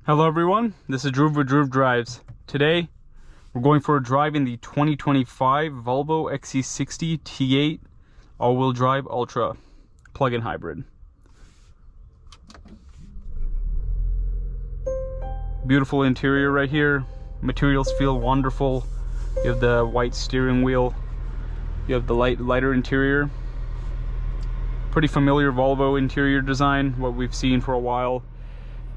Hello everyone, this is Drew with Drew Drives. Today, we're going for a drive in the 2025 Volvo XC60 T8 all-wheel drive Ultra plug-in hybrid. Beautiful interior right here. Materials feel wonderful. You have the white steering wheel. You have the lighter interior. Pretty familiar Volvo interior design, what we've seen for a while.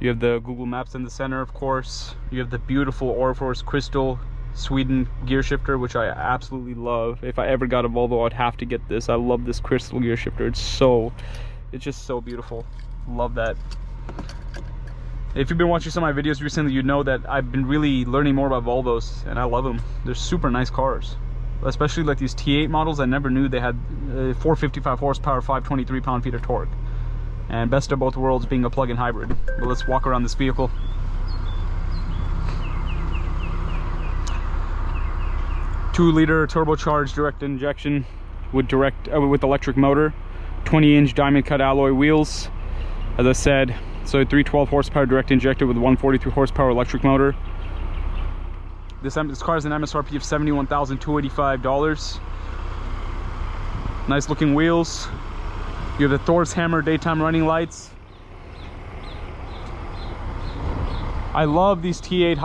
You have the Google Maps in the center, of course. You have the beautiful Orforce Crystal Sweden gear shifter, which I absolutely love. If I ever got a Volvo, I'd have to get this. I love this crystal gear shifter. It's just so beautiful. Love that. If you've been watching some of my videos recently, you know that I've been really learning more about Volvos, and I love them. They're super nice cars. Especially like these T8 models. I never knew they had 455 horsepower, 523 pound-feet of torque. And best of both worlds being a plug-in hybrid. Well, let's walk around this vehicle. Two-liter turbocharged direct injection with electric motor, 20-inch diamond cut alloy wheels. As I said, so 312 horsepower direct injected with 143 horsepower electric motor. This car has an MSRP of $71,285. Nice looking wheels. You have the Thor's Hammer daytime running lights. I love these T8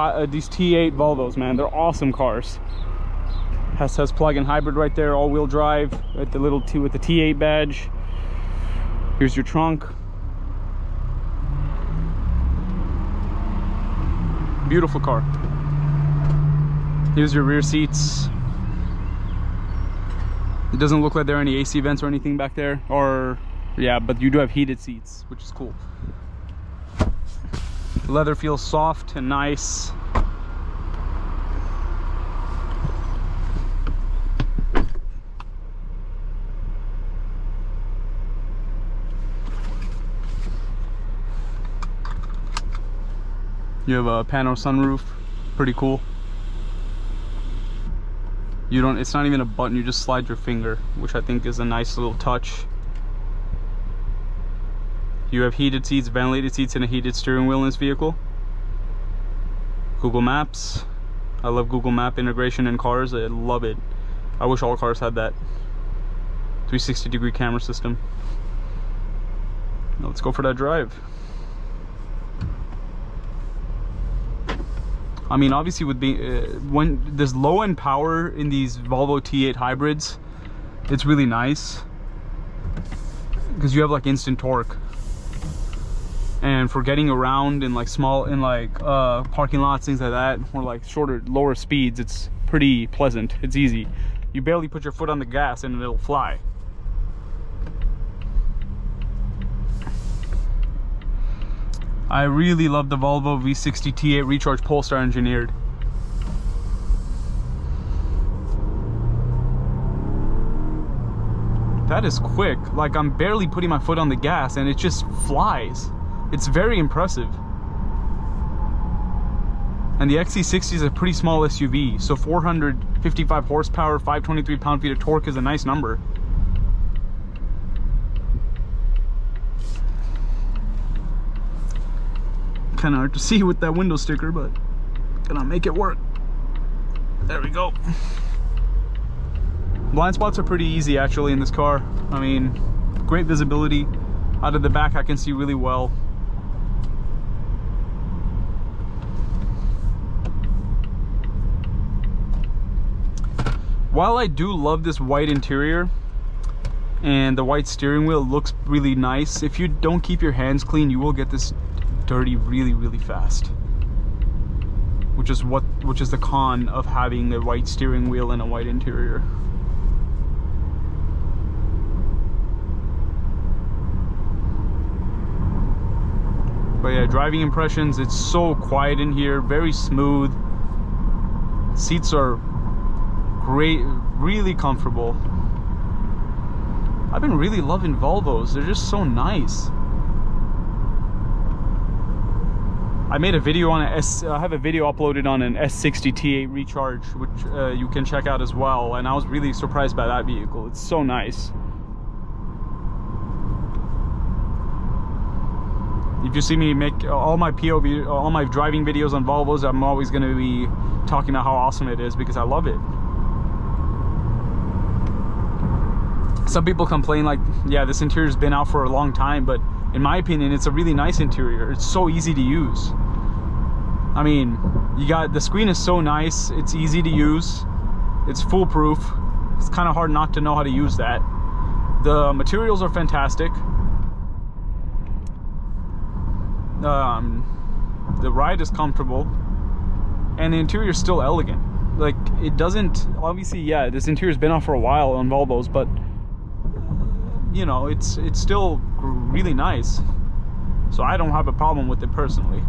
Volvos, man. They're awesome cars. Has plug-in hybrid right there, all-wheel drive with the little T with the T8 badge. Here's your trunk. Beautiful car. Here's your rear seats. It doesn't look like there are any AC vents or anything back there, or yeah, but you do have heated seats, which is cool. The leather feels soft and nice. You have a pano sunroof, pretty cool. It's not even a button, you just slide your finger, which I think is a nice little touch. You have heated seats, ventilated seats, and a heated steering wheel in this vehicle. Google Maps. I love Google Map integration in cars. I love it. I wish all cars had that. 360-degree camera system. Now let's go for that drive. I mean, obviously, with when there's low-end power in these Volvo T8 hybrids, it's really nice because you have like instant torque, and for getting around in like parking lots, things like that, or like lower speeds, it's pretty pleasant. It's easy. You barely put your foot on the gas and it'll fly. I really love the Volvo V60 T8 Recharge Polestar engineered. That is quick. Like, I'm barely putting my foot on the gas and it just flies. It's very impressive. And the XC60 is a pretty small SUV, so 455 horsepower, 523 pound-feet of torque is a nice number. Kind of hard to see with that window sticker, but gonna make it work. There we go. Blind spots are pretty easy actually in this car. I mean, great visibility. Out of the back I can see really well. While I do love this white interior and the white steering wheel looks really nice, if you don't keep your hands clean, you will get this dirty really fast, which is the con of having a white steering wheel and a white interior. But yeah, driving impressions, it's so quiet in here, very smooth. Seats are great, really comfortable. I've been really loving Volvos. They're just so nice. I made a video on I have a video uploaded on an S60 T8 Recharge, which you can check out as well, and I was really surprised by that vehicle. It's so nice. If you see me make all my POV, all my driving videos on Volvos, I'm always going to be talking about how awesome it is because I love it. Some people complain like, yeah, this interior's been out for a long time, but in my opinion, it's a really nice interior. It's so easy to use. I mean, the screen is so nice, it's easy to use, it's foolproof. It's kind of hard not to know how to use that. The materials are fantastic. The ride is comfortable, and the interior is still elegant. Like, it doesn't, obviously, yeah, this interior's been out for a while on Volvos, but you know, it's still really nice. So I don't have a problem with it personally.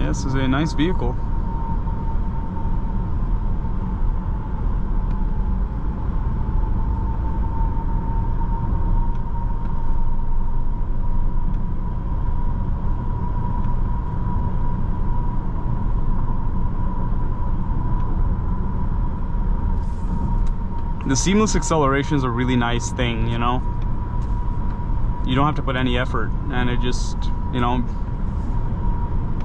This is a nice vehicle. The seamless acceleration is a really nice thing, you know? You don't have to put any effort, and it just, you know,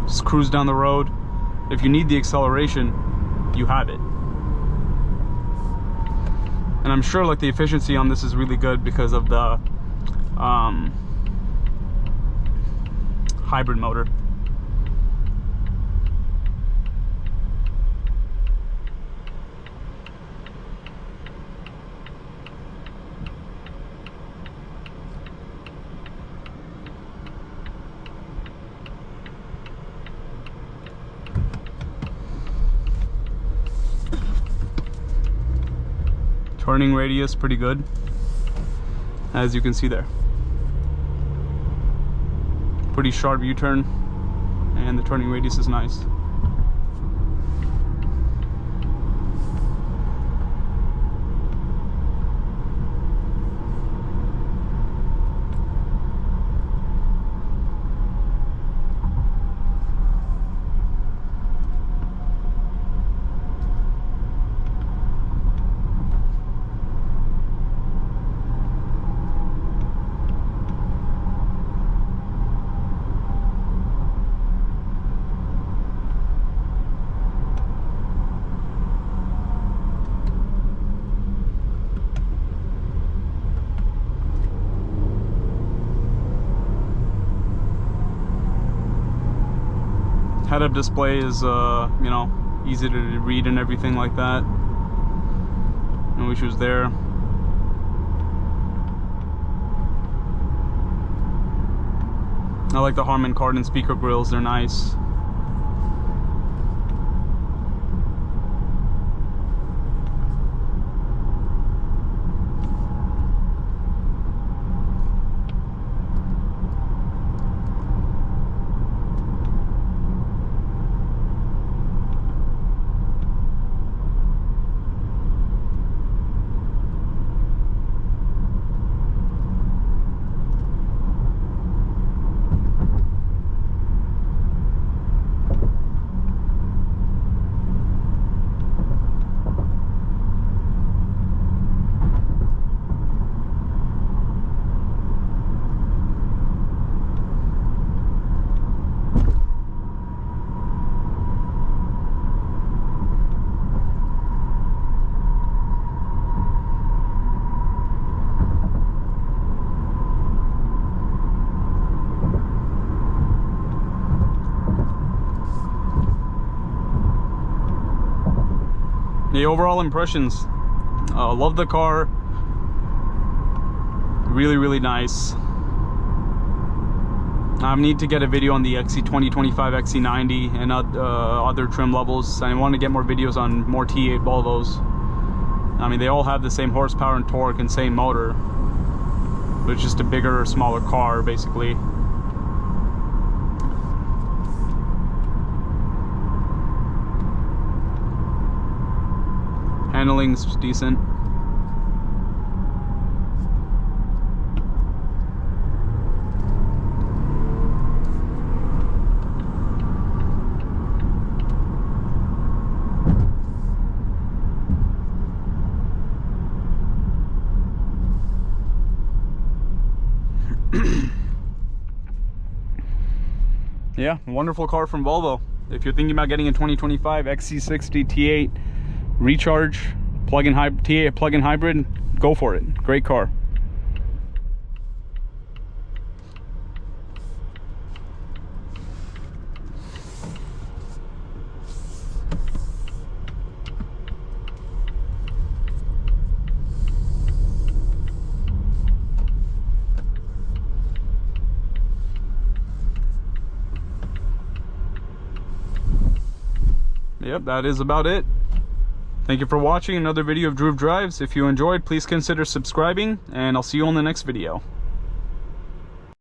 just cruise down the road. If you need the acceleration, you have it. And I'm sure like the efficiency on this is really good because of the hybrid motor. Turning radius pretty good, as you can see there. Pretty sharp U-turn, and the turning radius is nice. Head-up display is, you know, easy to read and everything like that. No issues there. I like the Harman Kardon speaker grills, they're nice. The overall impressions, love the car, really nice. I need to get a video on the XC20, 25, XC90 and other trim levels. I want to get more videos on more T8 Volvos. I mean, they all have the same horsepower and torque and same motor, but it's just a bigger or smaller car, basically. Handling's decent. Yeah, wonderful car from Volvo. If you're thinking about getting a 2025 XC60 T8 recharge plug-in hybrid, go for it. Great car. Yep, that is about it. Thank you for watching another video of Drew Drives. If you enjoyed, please consider subscribing, and I'll see you on the next video.